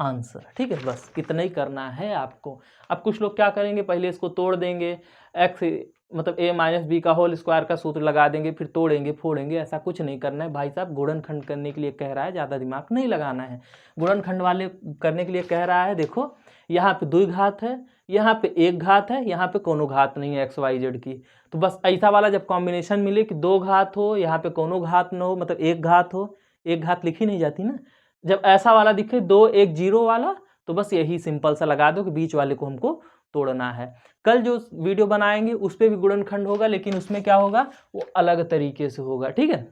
Speaker 1: आंसर, ठीक है। बस इतना ही करना है आपको। अब कुछ लोग क्या करेंगे, पहले इसको तोड़ देंगे, x मतलब a माइनस बी का होल स्क्वायर का सूत्र लगा देंगे, फिर तोड़ेंगे फोड़ेंगे, ऐसा कुछ नहीं करना है भाई साहब। गुणनखंड करने के लिए कह रहा है, ज़्यादा दिमाग नहीं लगाना है। गुणनखंड वाले करने के लिए कह रहा है, देखो यहाँ पे 2 घात है, यहाँ पे 1 घात है, यहाँ पे कोनो घात नहीं है x y z की, तो बस ऐसा वाला जब कॉम्बिनेशन मिले कि 2 घात हो, यहाँ पे कोनो घात न हो, मतलब 1 घात हो, 1 घात लिखी नहीं जाती ना, जब ऐसा वाला दिखे 2 1 0 वाला, तो बस यही सिंपल सा लगा दो कि बीच वाले को हमको तोड़ना है। कल जो वीडियो बनाएंगे उस पर भी गुणनखंड होगा, लेकिन उसमें क्या होगा, वो अलग तरीके से होगा, ठीक है।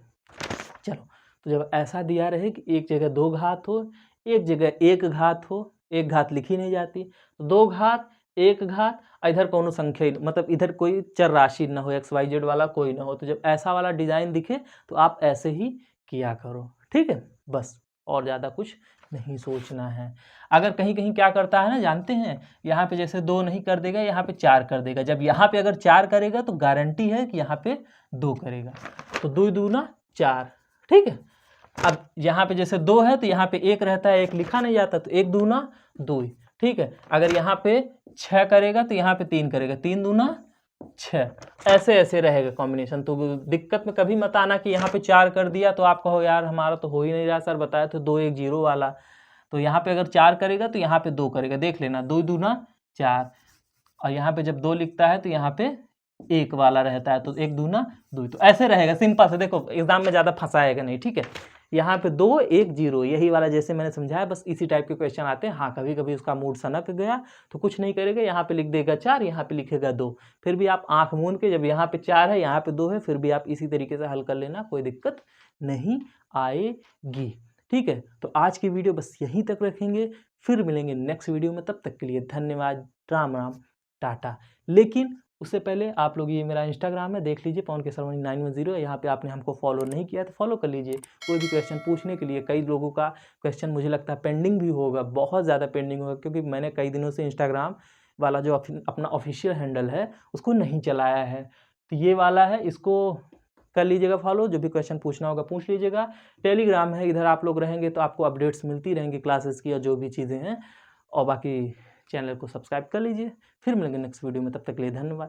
Speaker 1: चलो, तो जब ऐसा दिया रहे कि एक जगह 2 घात हो, एक जगह 1 घात हो, 1 घात लिखी नहीं जाती, तो 2 घात 1 घात, इधर कोनो संख्या मतलब इधर कोई चर राशि ना हो, x y z वाला कोई ना हो, तो जब ऐसा वाला डिजाइन दिखे तो आप ऐसे ही किया करो, ठीक है। बस और ज़्यादा कुछ नहीं सोचना है। अगर कहीं कहीं क्या करता है ना, जानते हैं, यहाँ पे जैसे 2 नहीं कर देगा, यहाँ पे 4 कर देगा। जब यहाँ पे अगर 4 करेगा तो गारंटी है कि यहाँ पे 2 करेगा, तो 2 दूना 4, ठीक है। अब यहाँ पे जैसे 2 है तो यहाँ पे 1 रहता है, 1 लिखा नहीं जाता, तो 1 दूना 2, ठीक है। अगर यहाँ पे 6 करेगा तो यहाँ पे 3 करेगा, 3 दूना 6, ऐसे ऐसे रहेगा कॉम्बिनेशन। तो दिक्कत में कभी मत आना कि यहाँ पे 4 कर दिया तो आप कहो यार हमारा तो हो ही नहीं रहा, सर बताया तो 2 1 0 वाला। तो यहाँ पे अगर 4 करेगा तो यहाँ पे 2 करेगा, देख लेना, 2 दूना 4, और यहाँ पे जब 2 लिखता है तो यहाँ पे 1 वाला रहता है, तो 1 दूना 2, तो ऐसे रहेगा सिंपल से। देखो एग्जाम में ज़्यादा फंसाएगा नहीं, ठीक है। यहाँ पे 2 1 0 यही वाला जैसे मैंने समझाया, बस इसी टाइप के क्वेश्चन आते हैं। हाँ, कभी कभी उसका मूड सनक गया तो कुछ नहीं करेगा, यहाँ पे लिख देगा 4, यहाँ पे लिखेगा 2, फिर भी आप आंख मूंद के, जब यहाँ पे 4 है यहाँ पे 2 है, फिर भी आप इसी तरीके से हल कर लेना, कोई दिक्कत नहीं आएगी, ठीक है। तो आज की वीडियो बस यहीं तक रखेंगे, फिर मिलेंगे नेक्स्ट वीडियो में। तब तक के लिए धन्यवाद, राम राम, टाटा। लेकिन उससे पहले आप लोग ये मेरा इंस्टाग्राम है, देख लीजिए, पवन केसरवानी 910, यहाँ पे आपने हमको फॉलो नहीं किया तो फॉलो कर लीजिए। कोई भी क्वेश्चन पूछने के लिए, कई लोगों का क्वेश्चन मुझे लगता है पेंडिंग भी होगा, बहुत ज़्यादा पेंडिंग होगा, क्योंकि मैंने कई दिनों से इंस्टाग्राम वाला जो अपना ऑफिशियल हैंडल है उसको नहीं चलाया है। तो ये वाला है, इसको कर लीजिएगा फॉलो, जो भी क्वेश्चन पूछना होगा पूछ लीजिएगा। टेलीग्राम है, इधर आप लोग रहेंगे तो आपको अपडेट्स मिलती रहेंगी क्लासेस की और जो भी चीज़ें हैं, और बाकी चैनल को सब्सक्राइब कर लीजिए। फिर मिलेंगे नेक्स्ट वीडियो में, तब तक के लिए धन्यवाद।